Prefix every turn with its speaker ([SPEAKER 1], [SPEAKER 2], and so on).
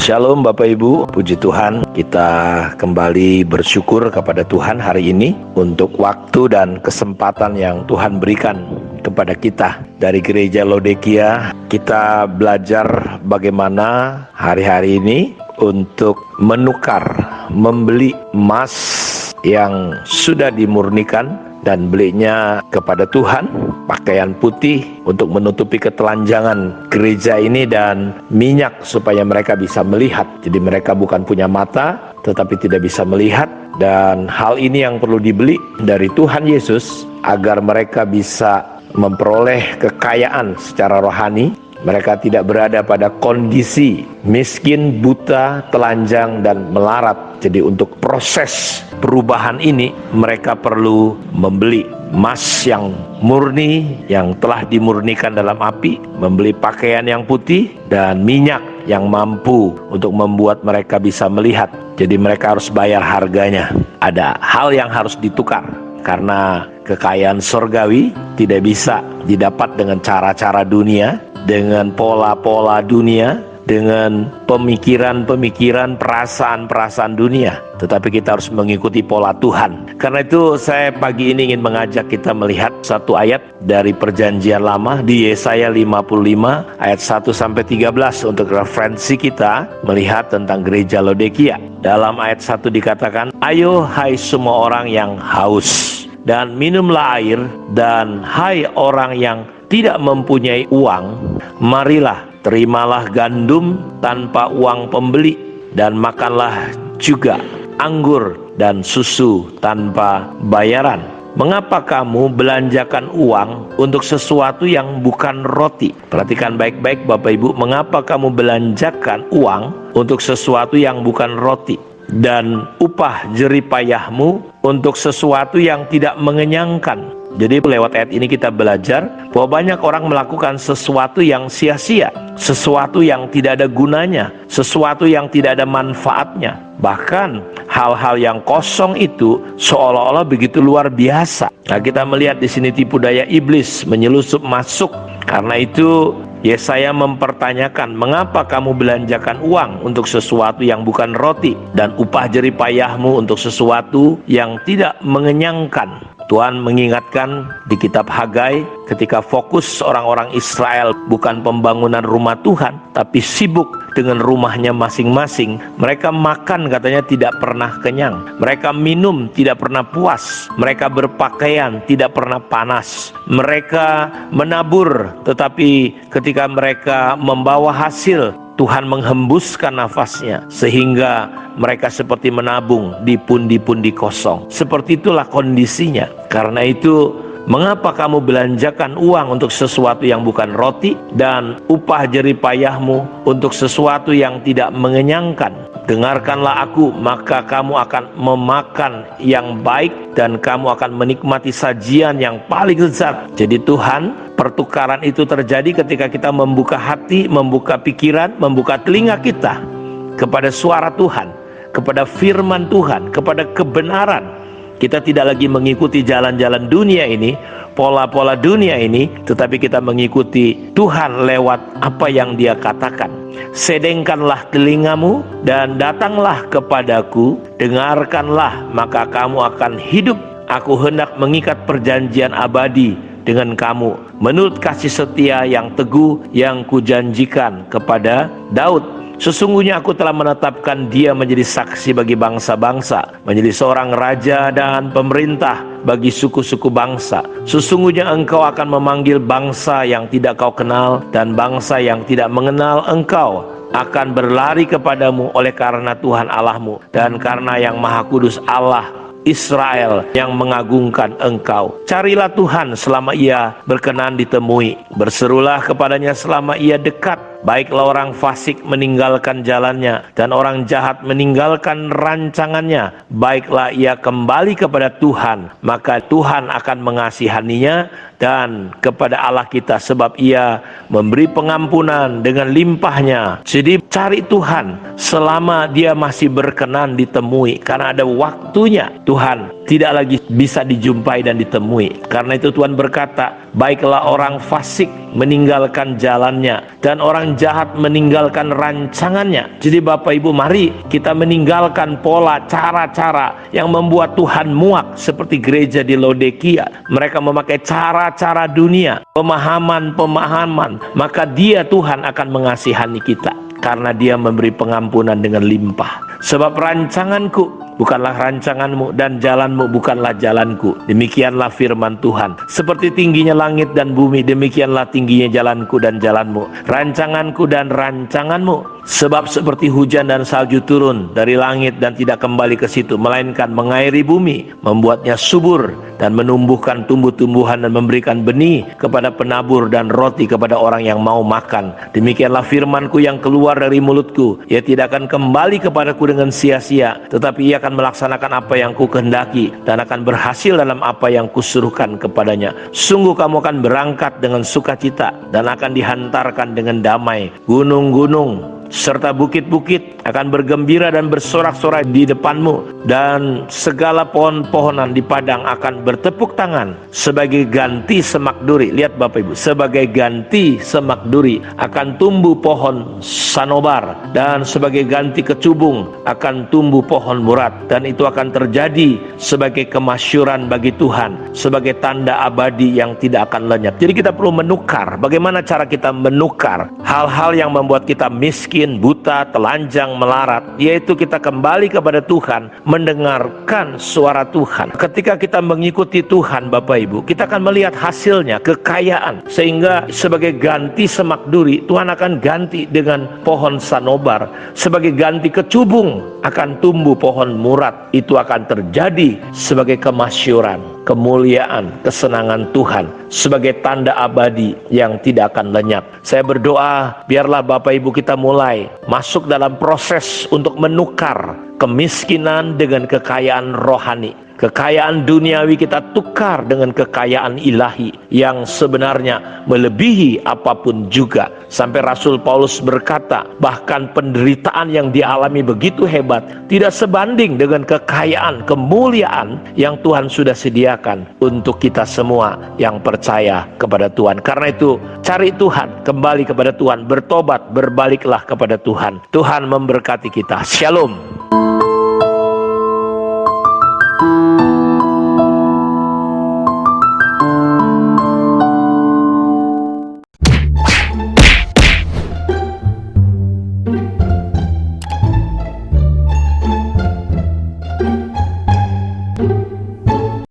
[SPEAKER 1] Shalom Bapak Ibu, puji Tuhan, kita kembali bersyukur kepada Tuhan hari ini untuk waktu dan kesempatan yang Tuhan berikan kepada kita. Dari gereja Laodikia, kita belajar bagaimana hari-hari ini untuk menukar, membeli emas yang sudah dimurnikan dan belinya kepada Tuhan, pakaian putih untuk menutupi ketelanjangan gereja ini, dan minyak supaya mereka bisa melihat. Jadi mereka bukan punya mata tetapi tidak bisa melihat, dan hal ini yang perlu dibeli dari Tuhan Yesus agar mereka bisa memperoleh kekayaan secara rohani. Mereka tidak berada pada kondisi miskin, buta, telanjang, dan melarat. Jadi untuk proses perubahan ini mereka perlu membeli emas yang murni, yang telah dimurnikan dalam api, membeli pakaian yang putih, dan minyak yang mampu untuk membuat mereka bisa melihat. Jadi mereka harus bayar harganya. Ada hal yang harus ditukar, karena kekayaan surgawi tidak bisa didapat dengan cara-cara dunia, dengan pola-pola dunia, dengan pemikiran-pemikiran, perasaan-perasaan dunia. Tetapi kita harus mengikuti pola Tuhan. Karena itu saya pagi ini ingin mengajak kita melihat satu ayat dari Perjanjian Lama di Yesaya 55 ayat 1-13 untuk referensi kita melihat tentang gereja Laodikia. Dalam ayat 1 dikatakan, "Ayo hai semua orang yang haus, dan minumlah air, dan hai orang yang tidak mempunyai uang, marilah terimalah gandum tanpa uang pembeli, dan makanlah juga anggur dan susu tanpa bayaran. Mengapa kamu belanjakan uang untuk sesuatu yang bukan roti?" Perhatikan baik-baik Bapak Ibu, mengapa kamu belanjakan uang untuk sesuatu yang bukan roti, dan upah jeripayahmu untuk sesuatu yang tidak mengenyangkan. Jadi lewat ayat ini kita belajar bahwa banyak orang melakukan sesuatu yang sia-sia, sesuatu yang tidak ada gunanya, sesuatu yang tidak ada manfaatnya. Bahkan hal-hal yang kosong itu seolah-olah begitu luar biasa. Nah, kita melihat di sini tipu daya iblis menyelusup masuk. Karena itu Yesaya mempertanyakan, mengapa kamu belanjakan uang untuk sesuatu yang bukan roti, dan upah jeripayahmu untuk sesuatu yang tidak mengenyangkan. Tuhan mengingatkan di kitab Hagai ketika fokus orang-orang Israel bukan pembangunan rumah Tuhan, tapi sibuk dengan rumahnya masing-masing. Mereka makan katanya tidak pernah kenyang, mereka minum tidak pernah puas, mereka berpakaian tidak pernah panas, mereka menabur tetapi ketika mereka membawa hasil, Tuhan menghembuskan nafasnya sehingga mereka seperti menabung di pundi-pundi kosong. Seperti itulah kondisinya. Karena itu, mengapa kamu belanjakan uang untuk sesuatu yang bukan roti, dan upah jeripayahmu untuk sesuatu yang tidak mengenyangkan? Dengarkanlah aku, maka kamu akan memakan yang baik, dan kamu akan menikmati sajian yang paling lezat. Jadi Tuhan, pertukaran itu terjadi ketika kita membuka hati, membuka pikiran, membuka telinga kita kepada suara Tuhan, kepada firman Tuhan, kepada kebenaran. Kita tidak lagi mengikuti jalan-jalan dunia ini, pola-pola dunia ini, tetapi kita mengikuti Tuhan lewat apa yang Dia katakan. Sedengkanlah telingamu dan datanglah kepadaku, dengarkanlah maka kamu akan hidup. Aku hendak mengikat perjanjian abadi dengan kamu menurut kasih setia yang teguh yang kujanjikan kepada Daud. Sesungguhnya aku telah menetapkan dia menjadi saksi bagi bangsa-bangsa, menjadi seorang raja dan pemerintah bagi suku-suku bangsa. Sesungguhnya engkau akan memanggil bangsa yang tidak kau kenal, dan bangsa yang tidak mengenal engkau akan berlari kepadamu oleh karena Tuhan Allahmu, dan karena Yang Maha Kudus Allah Israel yang mengagungkan engkau. Carilah Tuhan selama Ia berkenan ditemui, berserulah kepadanya selama Ia dekat. Baiklah orang fasik meninggalkan jalannya, dan orang jahat meninggalkan rancangannya. Baiklah ia kembali kepada Tuhan, maka Tuhan akan mengasihaninya, dan kepada Allah kita, sebab Ia memberi pengampunan dengan limpahnya. Jadi cari Tuhan selama Dia masih berkenan ditemui, karena ada waktunya Tuhan tidak lagi bisa dijumpai dan ditemui. Karena itu Tuhan berkata, baiklah orang fasik meninggalkan jalannya dan orang jahat meninggalkan rancangannya. Jadi Bapak Ibu, mari kita meninggalkan pola cara-cara yang membuat Tuhan muak seperti gereja di Laodikia. Mereka memakai cara-cara dunia, pemahaman-pemahaman, maka Dia Tuhan akan mengasihani kita karena Dia memberi pengampunan dengan limpah. Sebab rancanganku bukanlah rancanganmu dan jalanmu bukanlah jalanku. Demikianlah firman Tuhan. Seperti tingginya langit dan bumi, demikianlah tingginya jalanku dan jalanmu, rancanganku dan rancanganmu. Sebab seperti hujan dan salju turun dari langit dan tidak kembali ke situ, melainkan mengairi bumi, membuatnya subur dan menumbuhkan tumbuh-tumbuhan dan memberikan benih kepada penabur dan roti kepada orang yang mau makan. Demikianlah firmanku yang keluar dari mulutku, ia tidak akan kembali kepadaku dengan sia-sia, tetapi ia akan melaksanakan apa yang ku kehendaki dan akan berhasil dalam apa yang kusuruhkan kepadanya. Sungguh kamu akan berangkat dengan sukacita dan akan dihantarkan dengan damai. Gunung-gunung serta bukit-bukit akan bergembira dan bersorak-sorai di depanmu, dan segala pohon-pohonan di padang akan bertepuk tangan sebagai ganti semak duri. Lihat Bapak Ibu, sebagai ganti semak duri akan tumbuh pohon sanobar, dan sebagai ganti kecubung akan tumbuh pohon murat, dan itu akan terjadi sebagai kemasyuran bagi Tuhan, sebagai tanda abadi yang tidak akan lenyap. Jadi kita perlu menukar. Bagaimana cara kita menukar hal-hal yang membuat kita miskin, buta, telanjang, melarat, yaitu kita kembali kepada Tuhan, mendengarkan suara Tuhan. Ketika kita mengikuti Tuhan Bapak Ibu, kita akan melihat hasilnya, kekayaan. Sehingga sebagai ganti semak duri, Tuhan akan ganti dengan pohon sanobar. Sebagai ganti kecubung akan tumbuh pohon murat. Itu akan terjadi sebagai kemasyuran, kemuliaan, kesenangan Tuhan, sebagai tanda abadi yang tidak akan lenyap. Saya berdoa biarlah Bapak Ibu kita mulai masuk dalam proses untuk menukar kemiskinan dengan kekayaan rohani. Kekayaan duniawi kita tukar dengan kekayaan ilahi yang sebenarnya melebihi apapun juga. Sampai Rasul Paulus berkata, bahkan penderitaan yang dialami begitu hebat tidak sebanding dengan kekayaan, kemuliaan yang Tuhan sudah sediakan untuk kita semua yang percaya kepada Tuhan. Karena itu, cari Tuhan, kembali kepada Tuhan, bertobat, berbaliklah kepada Tuhan. Tuhan memberkati kita. Shalom.